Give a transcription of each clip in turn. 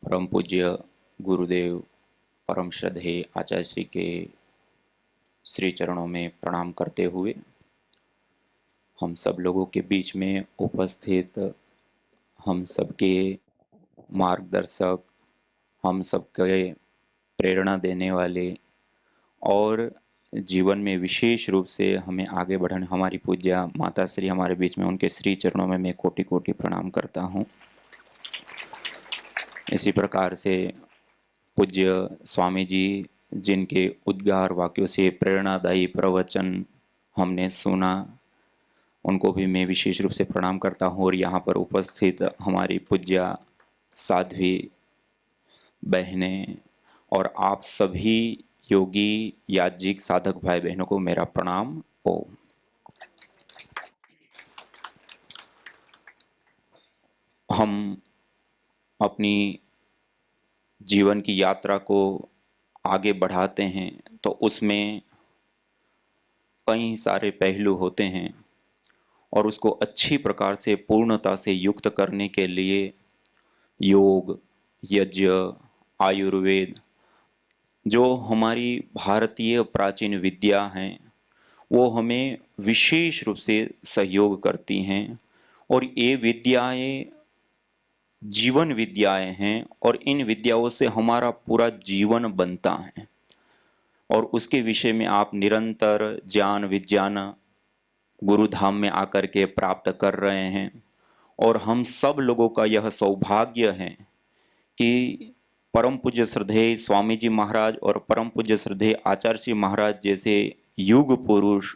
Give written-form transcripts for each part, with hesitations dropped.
परम पूज्य गुरुदेव परम श्रद्धेय आचार्य श्री के श्री चरणों में प्रणाम करते हुए हम सब लोगों के बीच में उपस्थित हम सबके मार्गदर्शक, हम सबके प्रेरणा देने वाले और जीवन में विशेष रूप से हमें आगे बढ़ाने हमारी पूज्य माता श्री हमारे बीच में, उनके श्री चरणों में मैं कोटि कोटि प्रणाम करता हूँ। इसी प्रकार से पूज्य स्वामी जी जिनके उद्गार वाक्यों से प्रेरणादायी प्रवचन हमने सुना, उनको भी मैं विशेष रूप से प्रणाम करता हूँ। और यहाँ पर उपस्थित हमारी पूज्य साध्वी बहनें और आप सभी योगी याज्ञिक साधक भाई बहनों को मेरा प्रणाम। ओम। हम अपनी जीवन की यात्रा को आगे बढ़ाते हैं तो उसमें कई सारे पहलू होते हैं और उसको अच्छी प्रकार से पूर्णता से युक्त करने के लिए योग, यज्ञ, आयुर्वेद जो हमारी भारतीय प्राचीन विद्या हैं वो हमें विशेष रूप से सहयोग करती हैं। और ये विद्याएं जीवन विद्याएं हैं और इन विद्याओं से हमारा पूरा जीवन बनता है और उसके विषय में आप निरंतर ज्ञान विज्ञान गुरुधाम में आकर के प्राप्त कर रहे हैं। और हम सब लोगों का यह सौभाग्य है कि परम पूज्य श्रद्धेय स्वामी जी महाराज और परम पूज्य श्रद्धेय आचार्य श्री महाराज जैसे युग पुरुष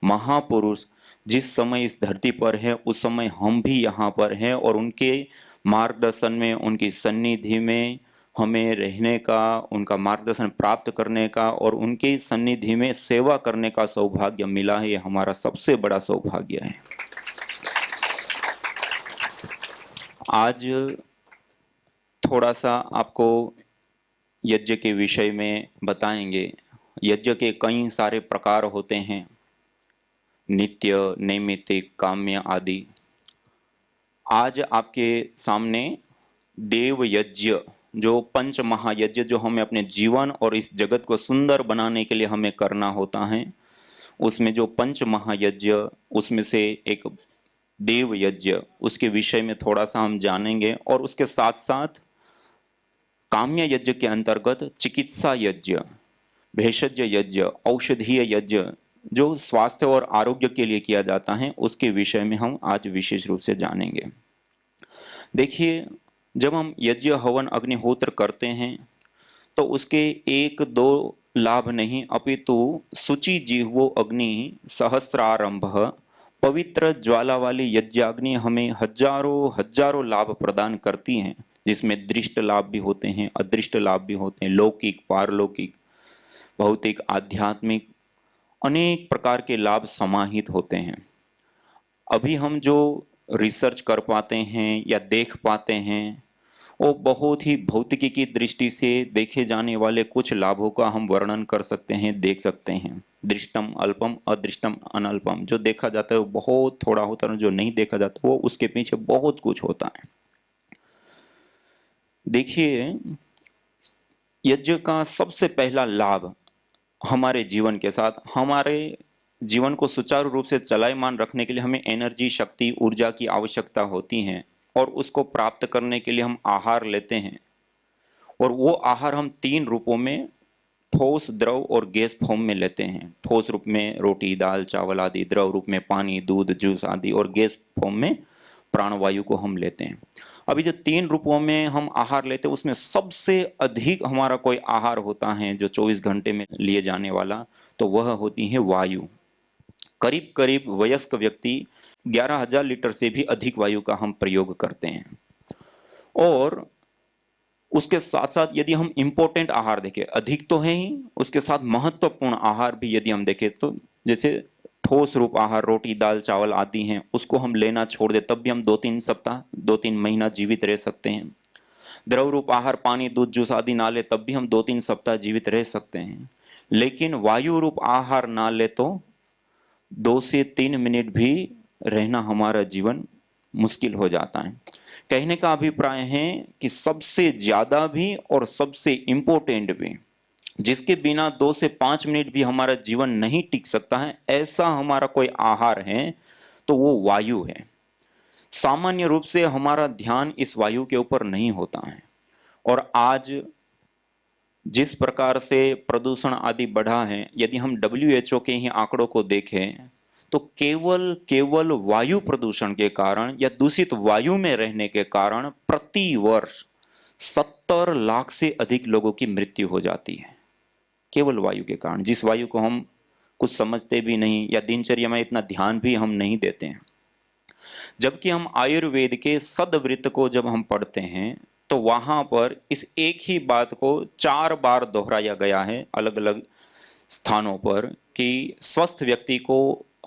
महापुरुष जिस समय इस धरती पर है उस समय हम भी यहाँ पर हैं और उनके मार्गदर्शन में, उनकी सन्निधि में हमें रहने का, उनका मार्गदर्शन प्राप्त करने का और उनके सन्निधि में सेवा करने का सौभाग्य मिला है। ये हमारा सबसे बड़ा सौभाग्य है। आज थोड़ा सा आपको यज्ञ के विषय में बताएंगे। यज्ञ के कई सारे प्रकार होते हैं, नित्य, नैमित्तिक, काम्य आदि। आज आपके सामने देव यज्ञ जो पंच महायज्ञ जो हमें अपने जीवन और इस जगत को सुंदर बनाने के लिए हमें करना होता है, उसमें जो पंच महायज्ञ उसमें से एक देव यज्ञ, उसके विषय में थोड़ा सा हम जानेंगे। और उसके साथ साथ काम्य यज्ञ के अंतर्गत चिकित्सा यज्ञ, भेषज यज्ञ, औषधीय यज्ञ जो स्वास्थ्य और आरोग्य के लिए किया जाता है, उसके विषय में हम आज विशेष रूप से जानेंगे। देखिए, जब हम यज्ञ हवन अग्निहोत्र करते हैं तो उसके एक दो लाभ नहीं अपितु शुचि जिह्वो अग्नि सहस्रारंभ पवित्र ज्वाला वाली यज्ञाग्नि हमें हजारों हजारों लाभ प्रदान करती हैं, जिसमें दृष्ट लाभ भी होते हैं, अदृष्ट लाभ भी होते हैं, लौकिक, पारलौकिक, भौतिक, आध्यात्मिक, अनेक प्रकार के लाभ समाहित होते हैं। अभी हम जो रिसर्च कर पाते हैं या देख पाते हैं वो बहुत ही भौतिकी की दृष्टि से देखे जाने वाले कुछ लाभों का हम वर्णन कर सकते हैं, देख सकते हैं। दृष्टम अल्पम अदृष्टम अनल्पम, जो देखा जाता है वो बहुत थोड़ा होता है, जो नहीं देखा जाता वो उसके पीछे बहुत कुछ होता है। देखिए, यज्ञ का सबसे पहला लाभ हमारे जीवन के साथ, हमारे जीवन को सुचारू रूप से चलायमान रखने के लिए हमें एनर्जी, शक्ति, ऊर्जा की आवश्यकता होती है और उसको प्राप्त करने के लिए हम आहार लेते हैं। और वो आहार हम तीन रूपों में, ठोस, द्रव और गैस फॉर्म में लेते हैं। ठोस रूप में रोटी, दाल, चावल आदि, द्रव रूप में पानी, दूध, जूस आदि और गैस फॉर्म में प्राणवायु को हम लेते हैं। अभी जो तीन रूपों में हम आहार लेते हैं उसमें सबसे अधिक हमारा कोई आहार होता है जो 24 घंटे में लिए जाने वाला, तो वह होती है वायु। करीब करीब वयस्क व्यक्ति 11,000 लीटर से भी अधिक वायु का हम प्रयोग करते हैं। और उसके साथ साथ यदि हम इंपॉर्टेंट आहार देखें, अधिक तो है ही, उसके साथ महत्वपूर्ण आहार भी यदि हम देखें तो जैसे ठोस रूप आहार, रोटी, दाल, चावल आदि हैं, उसको हम लेना छोड़ दे तब भी हम 2-3 सप्ताह, 2-3 महीना जीवित रह सकते हैं। द्रव रूप आहार, पानी, दूध, जूस आदि ना ले तब भी हम 2-3 सप्ताह जीवित रह सकते हैं। लेकिन वायु रूप आहार ना ले तो 2 से 3 मिनट भी रहना हमारा जीवन मुश्किल हो जाता है। कहने का अभिप्राय है कि सबसे ज्यादा भी और सबसे इंपॉर्टेंट भी, जिसके बिना 2 से 5 मिनट भी हमारा जीवन नहीं टिक सकता है, ऐसा हमारा कोई आहार है तो वो वायु है। सामान्य रूप से हमारा ध्यान इस वायु के ऊपर नहीं होता है। और आज जिस प्रकार से प्रदूषण आदि बढ़ा है, यदि हम WHO के ही आंकड़ों को देखें तो केवल वायु प्रदूषण के कारण या दूषित वायु में रहने के कारण प्रति वर्ष 70 लाख से अधिक लोगों की मृत्यु हो जाती है, केवल वायु के कारण, जिस वायु को हम कुछ समझते भी नहीं या दिनचर्या में इतना ध्यान भी हम नहीं देते हैं। जबकि हम आयुर्वेद के सदवृत्त को जब हम पढ़ते हैं तो वहां पर इस एक ही बात को 4 बार दोहराया गया है अलग अलग स्थानों पर कि स्वस्थ व्यक्ति को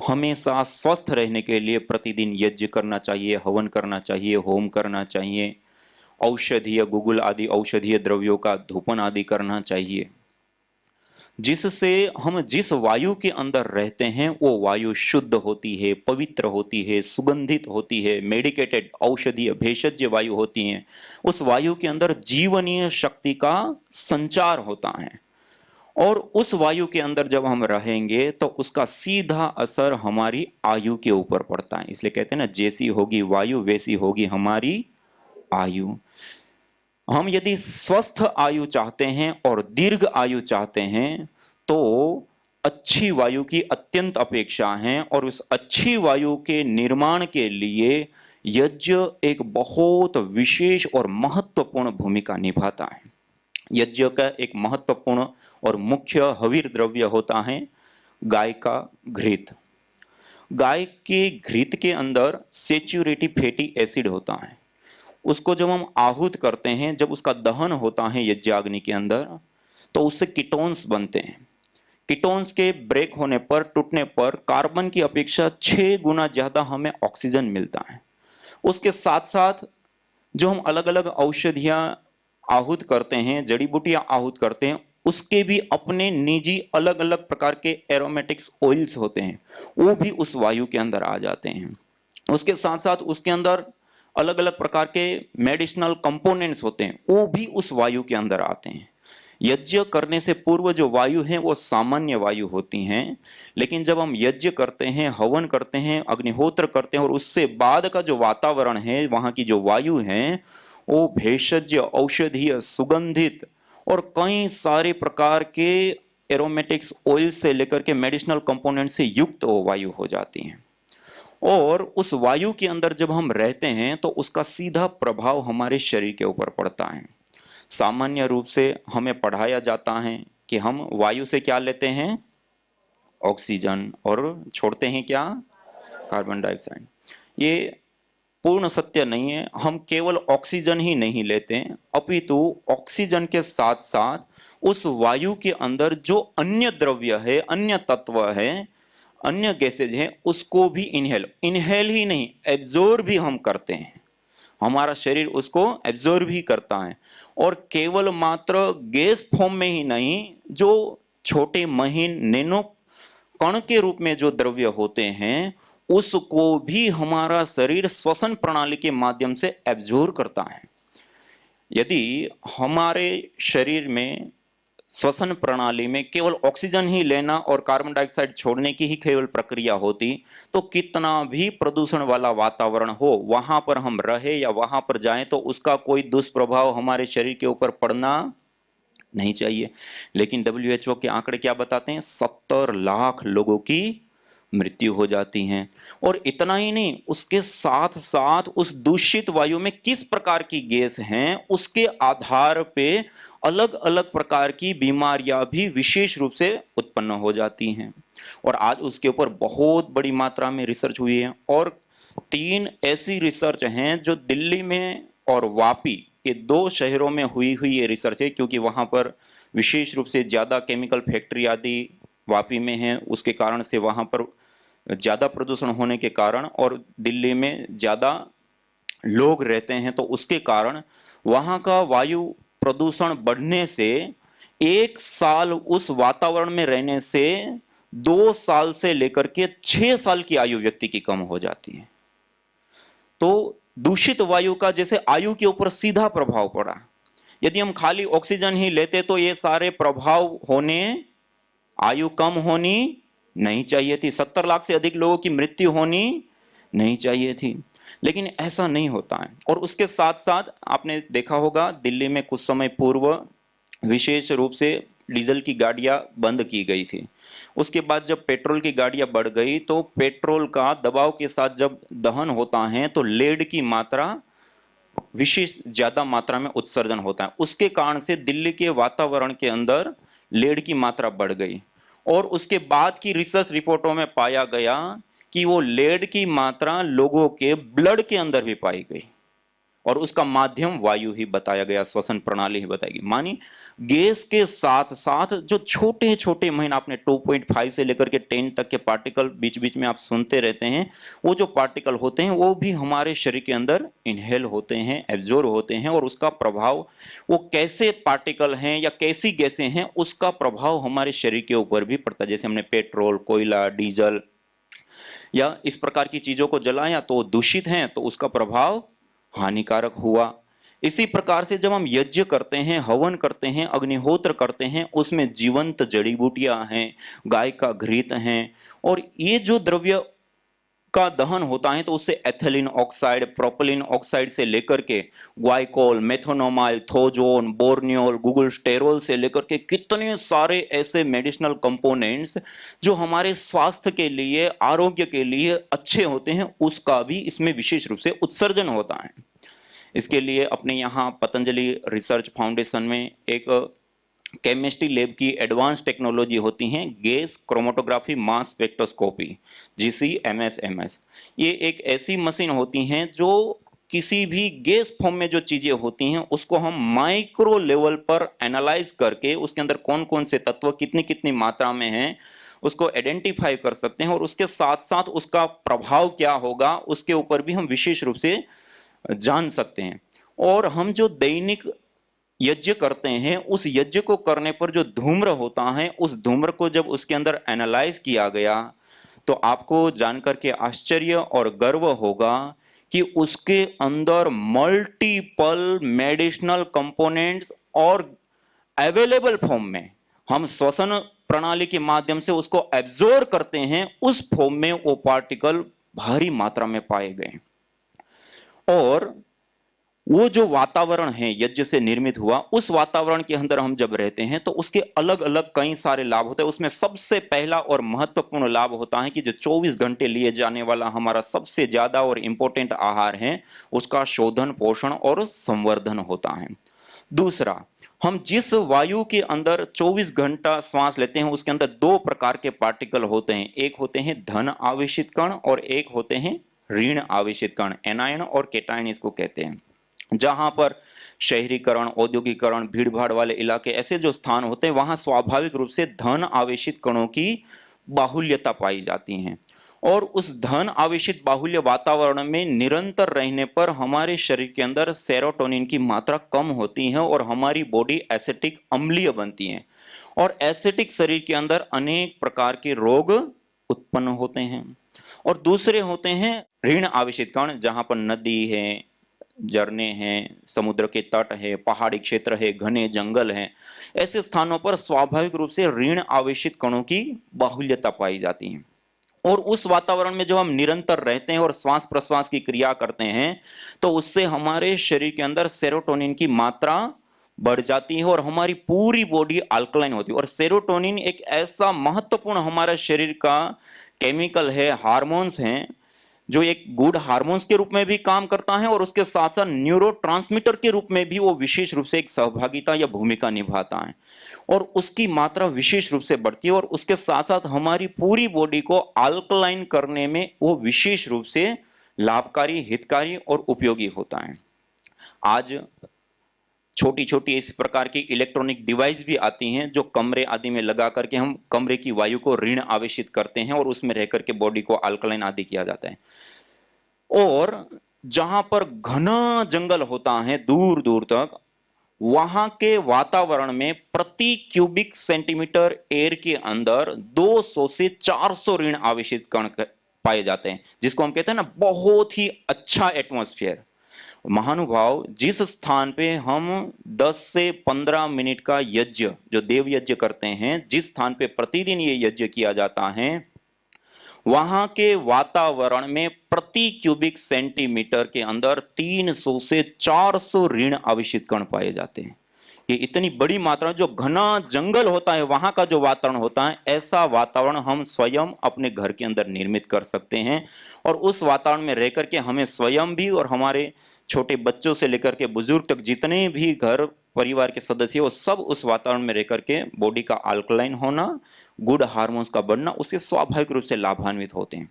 हमेशा स्वस्थ रहने के लिए प्रतिदिन यज्ञ करना चाहिए, हवन करना चाहिए, होम करना चाहिए, औषधीय गुगुल आदि औषधीय द्रव्यों का धूपन आदि करना चाहिए, जिससे हम जिस वायु के अंदर रहते हैं वो वायु शुद्ध होती है, पवित्र होती है, सुगंधित होती है, मेडिकेटेड औषधीय भेषज वायु होती हैं। उस वायु के अंदर जीवनीय शक्ति का संचार होता है और उस वायु के अंदर जब हम रहेंगे तो उसका सीधा असर हमारी आयु के ऊपर पड़ता है। इसलिए कहते हैं ना, जैसी होगी वायु वैसी होगी हमारी आयु। हम यदि स्वस्थ आयु चाहते हैं और दीर्घ आयु चाहते हैं तो अच्छी वायु की अत्यंत अपेक्षा है और उस अच्छी वायु के निर्माण के लिए यज्ञ एक बहुत विशेष और महत्वपूर्ण भूमिका निभाता है। यज्ञ का एक महत्वपूर्ण और मुख्य हवीर द्रव्य होता है गाय का घृत। गाय के घृत के अंदर सेचुरेटी फैटी एसिड होता है। उसको जब हम आहूत करते हैं, जब उसका दहन होता है यज्ञाग्नि के अंदर, तो उससे कीटोन्स बनते हैं। कीटोन्स के ब्रेक होने पर, टूटने पर कार्बन की अपेक्षा 6 गुना ज्यादा हमें ऑक्सीजन मिलता है। उसके साथ साथ जो हम अलग अलग औषधियां आहूत करते हैं, जड़ी बूटियां आहूत करते हैं, उसके भी अपने निजी अलग अलग प्रकार के एरोमेटिक्स ऑयल्स होते हैं, वो भी उस वायु के अंदर आ जाते हैं। उसके साथ साथ उसके अंदर अलग अलग प्रकार के मेडिसिनल कंपोनेंट्स होते हैं, वो भी उस वायु के अंदर आते हैं। यज्ञ करने से पूर्व जो वायु है वो सामान्य वायु होती हैं, लेकिन जब हम यज्ञ करते हैं, हवन करते हैं, अग्निहोत्र करते हैं और उससे बाद का जो वातावरण है, वहां की जो वायु है, वो भेषज, औषधीय, सुगंधित और कई सारे प्रकार के एरोमेटिक्स ऑयल से लेकर के मेडिसिनल कंपोनेंट से युक्त वो वायु हो जाती हैं। और उस वायु के अंदर जब हम रहते हैं तो उसका सीधा प्रभाव हमारे शरीर के ऊपर पड़ता है। सामान्य रूप से हमें पढ़ाया जाता है कि हम वायु से क्या लेते हैं, ऑक्सीजन, और छोड़ते हैं क्या, कार्बन डाइऑक्साइड। ये पूर्ण सत्य नहीं है। हम केवल ऑक्सीजन ही नहीं लेते, अपितु ऑक्सीजन के साथ साथ उस वायु के अंदर जो अन्य द्रव्य है, अन्य तत्व है, अन्य गैसेज हैं, उसको भी इनहेल ही नहीं, एब्जॉर्ब भी हम करते हैं। हमारा शरीर उसको एब्जॉर्ब ही करता है। और केवल मात्र गैस फॉर्म में ही नहीं, जो छोटे महीन नैनो कण के रूप में जो द्रव्य होते हैं, उसको भी हमारा शरीर श्वसन प्रणाली के माध्यम से एब्जॉर्ब करता है। यदि हमारे शरीर में श्वसन प्रणाली में केवल ऑक्सीजन ही लेना और कार्बन डाइऑक्साइड छोड़ने की ही केवल प्रक्रिया होती तो कितना भी प्रदूषण वाला वातावरण हो, वहां पर हम रहे या वहां पर जाएं तो उसका कोई दुष्प्रभाव हमारे शरीर के ऊपर पड़ना नहीं चाहिए। लेकिन WHO के आंकड़े क्या बताते हैं, 70 लाख लोगों की मृत्यु हो जाती हैं। और इतना ही नहीं, उसके साथ साथ उस दूषित वायु में किस प्रकार की गैस हैं, उसके आधार पे अलग अलग प्रकार की बीमारियां भी विशेष रूप से उत्पन्न हो जाती हैं। और आज उसके ऊपर बहुत बड़ी मात्रा में रिसर्च हुई है और 3 ऐसी रिसर्च हैं जो दिल्ली में और वापी, ये 2 शहरों में हुई ये रिसर्च है, क्योंकि वहां पर विशेष रूप से ज्यादा केमिकल फैक्ट्री आदि वापी में है, उसके कारण से वहां पर ज्यादा प्रदूषण होने के कारण और दिल्ली में ज्यादा लोग रहते हैं, तो उसके कारण वहां का वायु प्रदूषण बढ़ने से 1 साल उस वातावरण में रहने से 2 साल से लेकर के 6 साल की आयु व्यक्ति की कम हो जाती है। तो दूषित वायु का जैसे आयु के ऊपर सीधा प्रभाव पड़ा। यदि हम खाली ऑक्सीजन ही लेते तो ये सारे प्रभाव होने, आयु कम होनी नहीं चाहिए थी, 70 लाख से अधिक लोगों की मृत्यु होनी नहीं चाहिए थी, लेकिन ऐसा नहीं होता है। और उसके साथ साथ आपने देखा होगा दिल्ली में कुछ समय पूर्व विशेष रूप से डीजल की गाड़ियां बंद की गई थी। उसके बाद जब पेट्रोल की गाड़ियां बढ़ गई तो पेट्रोल का दबाव के साथ जब दहन होता है तो लेड की मात्रा विशेष ज्यादा मात्रा में उत्सर्जन होता है। उसके कारण से दिल्ली के वातावरण के अंदर लेड की मात्रा बढ़ गई और उसके बाद की रिसर्च रिपोर्टों में पाया गया कि वो लेड की मात्रा लोगों के ब्लड के अंदर भी पाई गई और उसका माध्यम वायु ही बताया गया, श्वसन प्रणाली ही बताई गई। मानी गैस के साथ साथ जो छोटे छोटे महीन आपने 2.5 से लेकर के 10 तक के पार्टिकल बीच बीच में आप सुनते रहते हैं, वो जो पार्टिकल होते हैं वो भी हमारे शरीर के अंदर इनहेल होते हैं, एब्जॉर्ब होते हैं और उसका प्रभाव, वो कैसे पार्टिकल हैं या कैसी गैसें हैं उसका प्रभाव हमारे शरीर के ऊपर भी पड़ता है। जैसे हमने पेट्रोल, कोयला, डीजल या इस प्रकार की चीजों को जलाया तो दूषित हैं तो उसका प्रभाव हानिकारक हुआ। इसी प्रकार से जब हम यज्ञ करते हैं, हवन करते हैं, अग्निहोत्र करते हैं, उसमें जीवंत जड़ी बूटियां हैं, गाय का घृत हैं और ये जो द्रव्य का दहन होता है तो उससे एथिलीन ऑक्साइड, प्रोपिलीन ऑक्साइड से लेकर के ग्वाइकोल, मेथोनोमाइल, थोजोन, बोर्नियोल, गुगुलस्टेरोल से लेकर के कितने सारे ऐसे मेडिसिनल कंपोनेंट्स जो हमारे स्वास्थ्य के लिए, आरोग्य के लिए अच्छे होते हैं, उसका भी इसमें विशेष रूप से उत्सर्जन होता है। इसके लिए अपने यहाँ पतंजलि रिसर्च फाउंडेशन में एक केमिस्ट्री लैब की एडवांस टेक्नोलॉजी होती हैं, gas chromatography mass spectroscopy, GC-MS-MS। ये एक ऐसी मशीन होती हैं जो किसी भी गैस फॉर्म में जो चीजें होती हैं उसको हम माइक्रो लेवल पर एनालाइज करके उसके अंदर कौन कौन से तत्व कितनी कितनी मात्रा में हैं उसको आइडेंटिफाई कर सकते हैं और उसके साथ साथ उसका प्रभाव क्या होगा उसके ऊपर भी हम विशेष रूप से जान सकते हैं। और हम जो दैनिक यज्ञ करते हैं उस यज्ञ को करने पर जो धूम्र होता है उस धूम्र को जब उसके अंदर एनालाइज किया गया तो आपको जानकर के आश्चर्य और गर्व होगा कि उसके अंदर मल्टीपल मेडिसिनल कंपोनेंट्स और अवेलेबल फॉर्म में हम श्वसन प्रणाली के माध्यम से उसको एब्जॉर्ब करते हैं, उस फॉर्म में वो पार्टिकल भारी मात्रा में पाए गए। और वो जो वातावरण है यज्ञ से निर्मित हुआ, उस वातावरण के अंदर हम जब रहते हैं तो उसके अलग अलग कई सारे लाभ होते हैं। उसमें सबसे पहला और महत्वपूर्ण लाभ होता है कि जो 24 घंटे लिए जाने वाला हमारा सबसे ज्यादा और इंपॉर्टेंट आहार है उसका शोधन, पोषण और संवर्धन होता है। दूसरा, हम जिस वायु के अंदर 24 घंटा श्वास लेते हैं उसके अंदर दो प्रकार के पार्टिकल होते हैं, एक होते हैं धन आवेशित कण और एक होते हैं ऋण आवेशित कण, एनायन और केटायन इसको कहते हैं। जहां पर शहरीकरण, औद्योगिकरण, भीड़ भाड़ वाले इलाके ऐसे जो स्थान होते हैं वहां स्वाभाविक रूप से धन आवेशित कणों की बाहुल्यता पाई जाती है और उस धन आवेशित बाहुल्य वातावरण में निरंतर रहने पर हमारे शरीर के अंदर सेरोटोनिन की मात्रा कम होती है और हमारी बॉडी एसिटिक, अम्लीय बनती है और एसिटिक शरीर के अंदर अनेक प्रकार के रोग उत्पन्न होते हैं। और दूसरे होते हैं ऋण आवेशित कण, जहां पर नदी है, झरने हैं, समुद्र के तट है, पहाड़ी क्षेत्र है, घने जंगल हैं, ऐसे स्थानों पर स्वाभाविक रूप से ऋण आवेशित कणों की बाहुल्यता पाई जाती है। और उस वातावरण में जब हम निरंतर रहते हैं और श्वास प्रश्वास की क्रिया करते हैं तो उससे हमारे शरीर के अंदर सेरोटोनिन की मात्रा बढ़ जाती है और हमारी पूरी बॉडी अल्कलाइन होती है। और सेरोटोनिन एक ऐसा महत्वपूर्ण हमारे शरीर का केमिकल है, हार्मोन्स हैं, जो एक गुड हार्मोन्स के रूप में भी काम करता है और उसके साथ साथ न्यूरोट्रांसमीटर के रूप में भी वो विशेष रूप से एक सहभागिता या भूमिका निभाता है और उसकी मात्रा विशेष रूप से बढ़ती है और उसके साथ साथ हमारी पूरी बॉडी को अल्कलाइन करने में वो विशेष रूप से लाभकारी, हितकारी और उपयोगी होता है। आज छोटी छोटी इस प्रकार की इलेक्ट्रॉनिक डिवाइस भी आती हैं जो कमरे आदि में लगा करके हम कमरे की वायु को ऋण आवेशित करते हैं और उसमें रह करके बॉडी को अल्कलाइन आदि किया जाता है। और जहां पर घना जंगल होता है दूर दूर तक, वहां के वातावरण में प्रति क्यूबिक सेंटीमीटर एयर के अंदर 200 से 400 ऋण आवेशित कण पाए जाते हैं, जिसको हम कहते हैं ना बहुत ही अच्छा एटमॉस्फेयर। महानुभाव, जिस स्थान पे हम 10 से 15 मिनट का यज्ञ, जो देव यज्ञ करते हैं, जिस स्थान पे प्रतिदिन ये यज्ञ किया जाता है, वहां के वातावरण में प्रति क्यूबिक सेंटीमीटर के अंदर 300 से 400 ऋण आवेशित कण पाए जाते हैं। ये इतनी बड़ी मात्रा, जो घना जंगल होता है वहां का जो वातावरण होता है, ऐसा वातावरण हम स्वयं अपने घर के अंदर निर्मित कर सकते हैं। और उस वातावरण में रह करके हमें स्वयं भी और हमारे छोटे बच्चों से लेकर के बुजुर्ग तक जितने भी घर परिवार के सदस्य, वो सब उस वातावरण में रह करके बॉडी का अल्कलाइन होना, गुड हार्मोन्स का बढ़ना, उससे स्वाभाविक रूप से लाभान्वित होते हैं।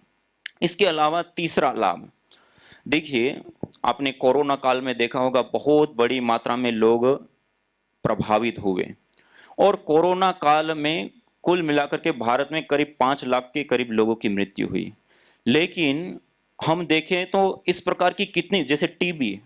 इसके अलावा तीसरा लाभ देखिए, आपने कोरोना काल में देखा होगा बहुत बड़ी मात्रा में लोग प्रभावित हुए, और कोरोना काल में कुल मिलाकर के भारत में करीब 5 लाख के करीब लोगों की मृत्यु हुई। लेकिन हम देखें तो इस प्रकार की कितनी, जैसे टीबी,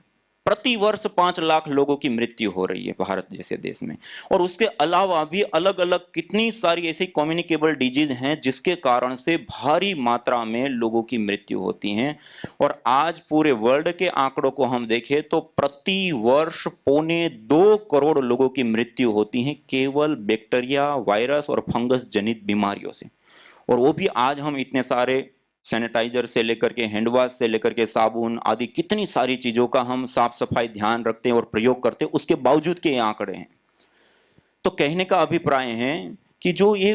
प्रति वर्ष 5 लाख लोगों की मृत्यु हो रही है भारत जैसे देश में। और उसके अलावा भी अलग अलग कितनी सारी ऐसी कम्युनिकेबल डिजीज हैं जिसके कारण से भारी मात्रा में लोगों की मृत्यु होती है। और आज पूरे वर्ल्ड के आंकड़ों को हम देखें तो प्रति वर्ष 2.25 करोड़ लोगों की मृत्यु होती है केवल बैक्टीरिया, वायरस और फंगस जनित बीमारियों से। और वो भी आज हम इतने सारे सैनिटाइजर से लेकर के हैंड वॉश से लेकर के साबुन आदि कितनी सारी चीजों का हम साफ सफाई ध्यान रखते हैं और प्रयोग करते हैं, उसके बावजूद के ये आंकड़े हैं। तो कहने का अभिप्राय है कि जो ये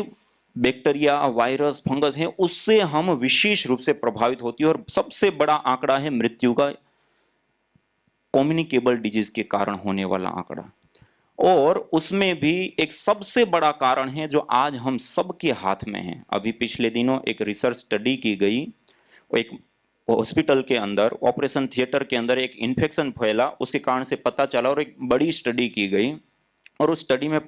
बैक्टीरिया, वायरस, फंगस है, उससे हम विशेष रूप से प्रभावित होती है। और सबसे बड़ा आंकड़ा है मृत्यु का, कम्युनिकेबल डिजीज के कारण होने वाला आंकड़ा। और उसमें भी एक सबसे बड़ा कारण है जो आज हम सबके हाथ में है। अभी पिछले दिनों एक रिसर्च स्टडी की गई, एक हॉस्पिटल के अंदर, ऑपरेशन थिएटर के अंदर एक इन्फेक्शन फैला, उसके कारण से पता चला, और एक बड़ी स्टडी की गई। और उस स्टडी में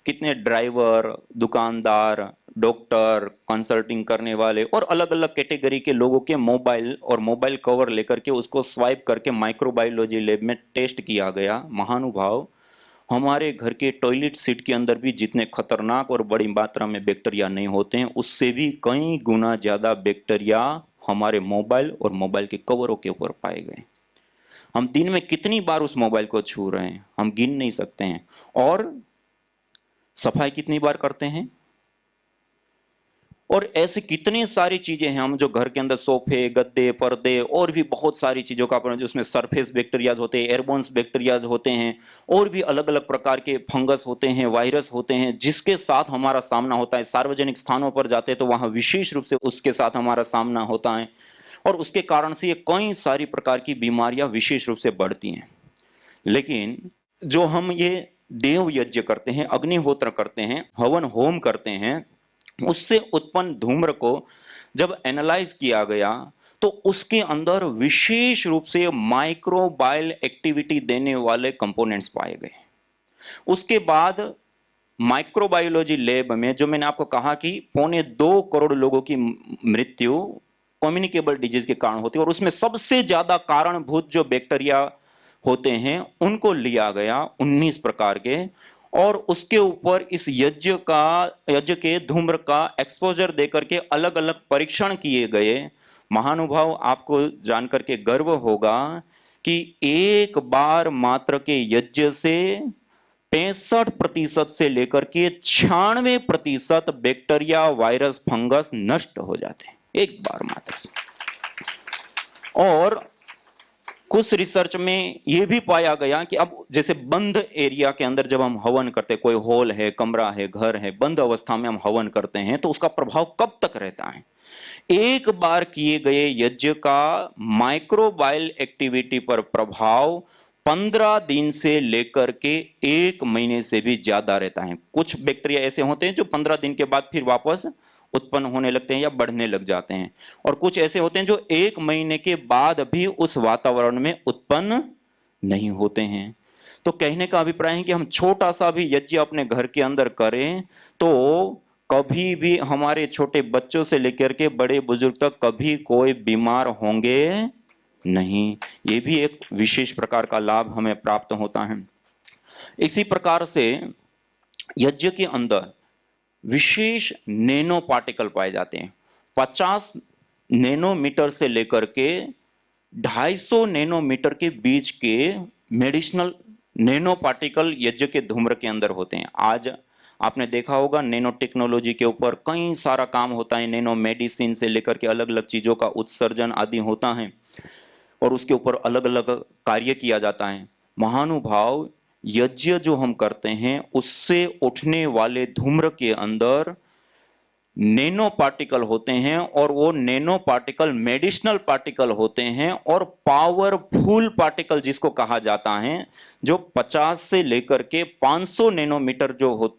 कितने ड्राइवर, दुकानदार, डॉक्टर, कंसल्टिंग करने वाले और अलग अलग कैटेगरी के लोगों के मोबाइल और मोबाइल कवर लेकर के उसको स्वाइप करके माइक्रोबायोलॉजी लैब में टेस्ट किया गया। महानुभाव, हमारे घर के टॉयलेट सीट के अंदर भी जितने खतरनाक और बड़ी मात्रा में बैक्टीरिया नहीं होते हैं, उससे भी कई गुना ज्यादा बैक्टीरिया हमारे मोबाइल और मोबाइल के कवरों के ऊपर पाए गए। हम दिन में कितनी बार उस मोबाइल को छू रहे हैं, हम गिन नहीं सकते हैं। और सफाई कितनी बार करते हैं, और ऐसे कितनी सारी चीजें हैं हम जो घर के अंदर, सोफे, गद्दे, पर्दे और भी बहुत सारी चीजों का जो उसमें सरफेस बैक्टीरियाज होते हैं, एयरबोन्स बैक्टीरियाज होते हैं, और भी अलग अलग प्रकार के फंगस होते हैं, वायरस होते हैं, जिसके साथ हमारा सामना होता है। सार्वजनिक स्थानों पर जाते हैं तो वहां विशेष रूप से उसके साथ हमारा सामना होता है, और उसके कारण से ये कई सारी प्रकार की बीमारियां विशेष रूप से बढ़ती हैं। लेकिन जो हम ये देव यज्ञ करते हैं, अग्निहोत्र करते हैं, हवन होम करते हैं, उससे उत्पन्न धूम्र को जब एनालाइज किया गया तो उसके अंदर विशेष रूप से माइक्रोबायल एक्टिविटी देने वाले कंपोनेंट्स पाए गए। उसके बाद माइक्रोबायोलॉजी लैब में, जो मैंने आपको कहा कि 2.25 करोड़ लोगों की मृत्यु कम्युनिकेबल डिजीज के कारण होती है, और उसमें सबसे ज्यादा कारणभूत जो बैक्टीरिया होते हैं उनको लिया गया, 19 प्रकार के। और उसके ऊपर इस यज्ञ के धूम्र का एक्सपोजर देकर के अलग अलग परीक्षण किए गए। महानुभाव, आपको जानकर के गर्व होगा कि एक बार मात्र के यज्ञ से 65% से लेकर के 96% बैक्टीरिया, वायरस, फंगस नष्ट हो जाते हैं एक बार मात्र से। और कुछ रिसर्च में यह भी पाया गया कि अब जैसे बंद एरिया के अंदर जब हम हवन करते हैं, कोई हॉल है, कमरा है, घर है, बंद अवस्था में हम हवन करते हैं, तो उसका प्रभाव कब तक रहता है। एक बार किए गए यज्ञ का माइक्रोबायल एक्टिविटी पर प्रभाव 15 दिन से लेकर के 1 महीने से भी ज्यादा रहता है। कुछ बैक्टीरिया ऐसे होते हैं जो 15 दिन के बाद फिर वापस उत्पन्न होने लगते हैं या बढ़ने लग जाते हैं, और कुछ ऐसे होते हैं जो 1 महीने के बाद भी उस वातावरण में उत्पन्न नहीं होते हैं। तो कहने का अभिप्राय है कि हम छोटा सा भी यज्ञ अपने घर के अंदर करें तो कभी भी हमारे छोटे बच्चों से लेकर के बड़े बुजुर्ग तक कभी कोई बीमार होंगे नहीं। ये भी एक विशेष प्रकार का लाभ हमें प्राप्त होता है। इसी प्रकार से यज्ञ के अंदर विशेष नैनो पार्टिकल पाए जाते हैं। 50 नैनोमीटर से लेकर के 250 नैनोमीटर के बीच के मेडिसिनल नैनो पार्टिकल यज्ञ के धूम्र के अंदर होते हैं। आज आपने देखा होगा नैनो टेक्नोलॉजी के ऊपर कई सारा काम होता है, नैनो मेडिसिन से लेकर के अलग अलग चीजों का उत्सर्जन आदि होता है और उसके ऊपर अलग अलग कार्य किया जाता है। महानुभाव, यज्ञ जो हम करते हैं उससे उठने वाले धूम्र के अंदर नैनो पार्टिकल होते हैं और वो नैनो पार्टिकल मेडिसिनल पार्टिकल होते हैं और पावरफुल पार्टिकल जिसको कहा जाता है, जो 50 से लेकर के 500 नैनोमीटर जो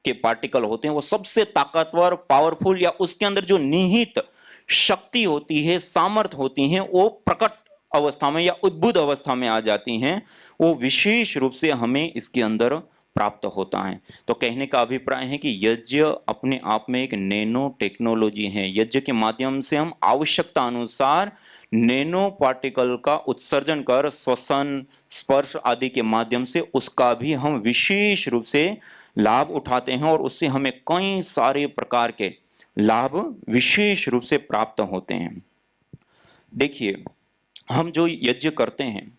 के पार्टिकल होते हैं, वो सबसे ताकतवर, पावरफुल या उसके अंदर जो निहित शक्ति होती है, सामर्थ्य होती है, वो प्रकट अवस्था में या उद्भुत अवस्था में आ जाती हैं। वो विशेष रूप से हमें इसके अंदर प्राप्त होता है। तो कहने का अभिप्राय है कि यज्ञ अपने आप में एक नैनो टेक्नोलॉजी है। यज्ञ के माध्यम से हम आवश्यकता अनुसार नैनो पार्टिकल का उत्सर्जन कर श्वसन, स्पर्श आदि के माध्यम से उसका भी हम विशेष रूप से लाभ उठाते हैं और उससे हमें कई सारे प्रकार के लाभ विशेष रूप से प्राप्त होते हैं। देखिए, हम जो यज्ञ करते हैं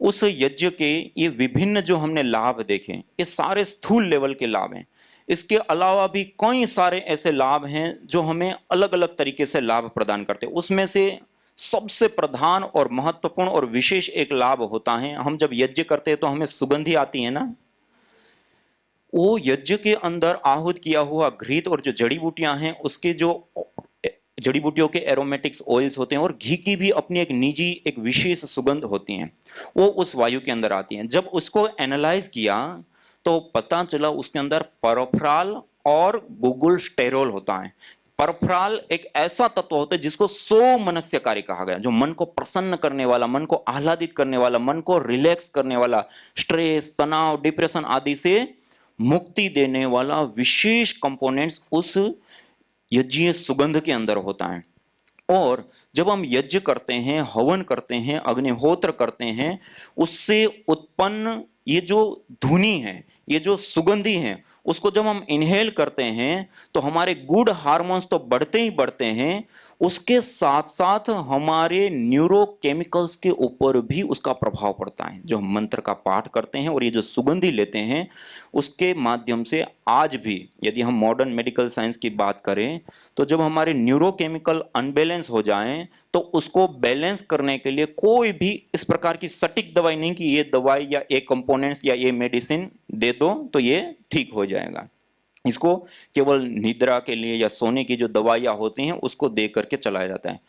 उस यज्ञ के ये विभिन्न जो हमने लाभ देखे, ये सारे स्थूल लेवल के लाभ हैं। इसके अलावा भी कई सारे ऐसे लाभ हैं जो हमें अलग अलग तरीके से लाभ प्रदान करते हैं। उसमें से सबसे प्रधान और महत्वपूर्ण और विशेष एक लाभ होता है, हम जब यज्ञ करते हैं तो हमें सुगंधी आती है ना, वो यज्ञ के अंदर आहूत किया हुआ घृत और जो जड़ी बूटियां हैं उसके जो जड़ी बूटियों के एरोमेटिक्स ऑयल्स होते हैं और घी की भी अपनी एक निजी एक विशेष सुगंध होती हैं, वो उस वायु के अंदर आती हैं। जब उसको एनालाइज किया तो पता चला उसके अंदर परफ्राल और गुगुलस्टेरोल होता है। परफ्राल एक ऐसा तत्व होता है जिसको सोमनस्यकारी कहा गया, जो मन को प्रसन्न करने वाला, मन को आह्लादित करने वाला, मन को रिलैक्स करने वाला, स्ट्रेस, तनाव, डिप्रेशन आदि से मुक्ति देने वाला विशेष कंपोनेंट्स उस यज्ञीय सुगंध के अंदर होता है। और जब हम यज्ञ करते हैं, हवन करते हैं, अग्निहोत्र करते हैं, उससे उत्पन्न ये जो धुनी है, ये जो सुगंधी है, उसको जब हम इनहेल करते हैं तो हमारे गुड हार्मोन्स तो बढ़ते ही बढ़ते हैं, उसके साथ साथ हमारे न्यूरोकेमिकल्स के ऊपर भी उसका प्रभाव पड़ता है। जो हम मंत्र का पाठ करते हैं और ये जो सुगंधी लेते हैं, उसके माध्यम से आज भी यदि हम मॉडर्न मेडिकल साइंस की बात करें तो जब हमारे न्यूरोकेमिकल अनबैलेंस हो जाएं तो उसको बैलेंस करने के लिए कोई भी इस प्रकार की सटीक दवाई नहीं कि ये दवाई या ये कंपोनेंट्स या ये मेडिसिन दे दो तो ये ठीक हो जाएगा। इसको केवल निद्रा के लिए या सोने की जो दवाइयां होती हैं उसको दे करके चलाया जाता है।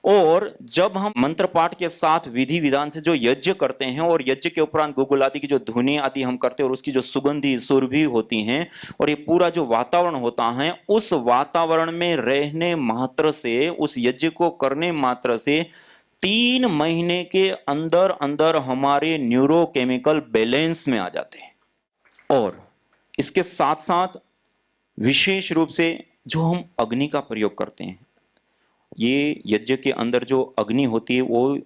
और जब हम मंत्र पाठ के साथ विधि विधान से जो यज्ञ करते हैं और यज्ञ के उपरांत गुगुल आदि की जो धुनी आदि हम करते हैं और उसकी जो सुगंधी सुरभि होती हैं और ये पूरा जो वातावरण होता है, उस वातावरण में रहने मात्र से, उस यज्ञ को करने मात्र से 3 महीने के अंदर अंदर हमारे न्यूरोकेमिकल बैलेंस में आ जाते हैं। और इसके साथ साथ विशेष रूप से जो हम अग्नि का प्रयोग करते हैं, ये यज्ञ के अंदर जो अग्नि होती है वो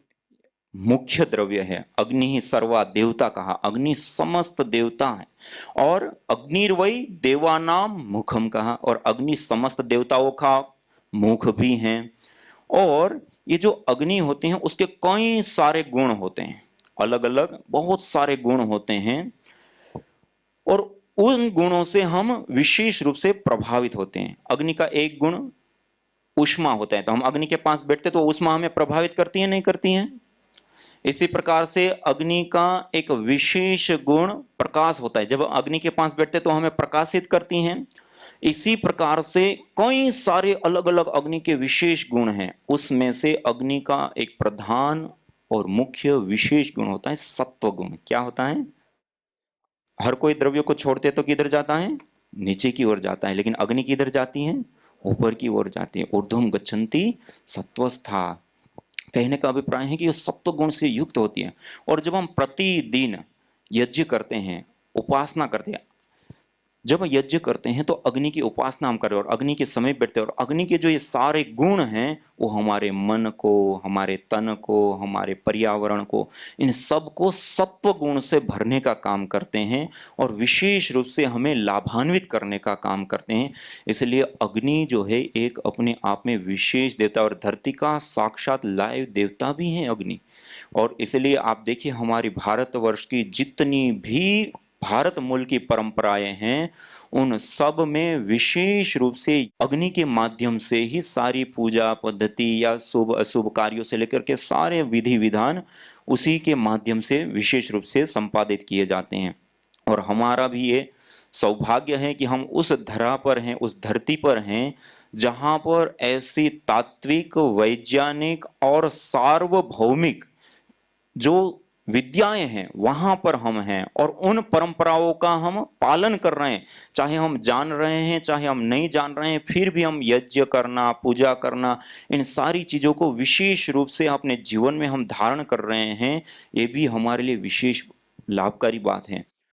मुख्य द्रव्य है। अग्नि ही सर्वा देवता कहा, अग्नि समस्त देवता है। और अग्निर्वै देवानाम मुखम कहा, और अग्नि समस्त देवताओं का मुख भी है। और ये जो अग्नि होते हैं उसके कई सारे गुण होते हैं, अलग अलग बहुत सारे गुण होते हैं और उन गुणों से हम विशेष रूप से प्रभावित होते हैं। अग्नि का एक गुण ऊष्मा होता है, तो हम अग्नि के पास बैठते तो ऊष्मा हमें प्रभावित करती है, नहीं करती है? इसी प्रकार से अग्नि का एक विशेष गुण प्रकाश होता है, जब अग्नि के पास बैठते तो हमें प्रकाशित करती हैं। इसी प्रकार से कई सारे अलग अलग अग्नि के विशेष गुण हैं, उसमें से अग्नि का एक प्रधान और मुख्य विशेष गुण होता है सत्व गुण। क्या होता है? हर कोई द्रव्य को छोड़ते तो किधर जाता है? नीचे की ओर जाता है, लेकिन अग्नि किधर जाती है? ऊपर की ओर जाती है। ऊर्ध्वम गच्छन्ति सत्वस्था। कहने का अभिप्राय है कि ये सत्व गुण से युक्त होती है। और जब हम प्रतिदिन यज्ञ करते हैं, उपासना करते हैं, जब हम यज्ञ करते हैं तो अग्नि की उपासना हम कर रहे हैं और अग्नि के समीप बैठते हैं और अग्नि के जो ये सारे गुण हैं वो हमारे मन को, हमारे तन को, हमारे पर्यावरण को, इन सब को सत्व गुण से भरने का काम करते हैं और विशेष रूप से हमें लाभान्वित करने का काम करते हैं। इसलिए अग्नि जो है एक अपने आप में विशेष देवता और धरती का साक्षात लाइव देवता भी है अग्नि। और इसलिए आप देखिए हमारी भारतवर्ष की जितनी भी भारत मूल की परंपराएं हैं उन सब में विशेष रूप से अग्नि के माध्यम से ही सारी पूजा पद्धति या शुभ अशुभ कार्यों से लेकर के सारे विधि विधान उसी के माध्यम से विशेष रूप से संपादित किए जाते हैं। और हमारा भी ये सौभाग्य है कि हम उस धरा पर हैं, उस धरती पर हैं जहां पर ऐसी तात्विक, वैज्ञानिक और सार्वभौमिक जो विद्याएं हैं वहां पर हम हैं और उन परंपराओं का हम पालन कर रहे हैं। चाहे हम जान रहे हैं चाहे हम नहीं जान रहे हैं, फिर भी हम यज्ञ करना, पूजा करना, इन सारी चीजों को विशेष रूप से अपने जीवन में हम धारण कर रहे हैं। ये भी हमारे लिए विशेष लाभकारी बात है।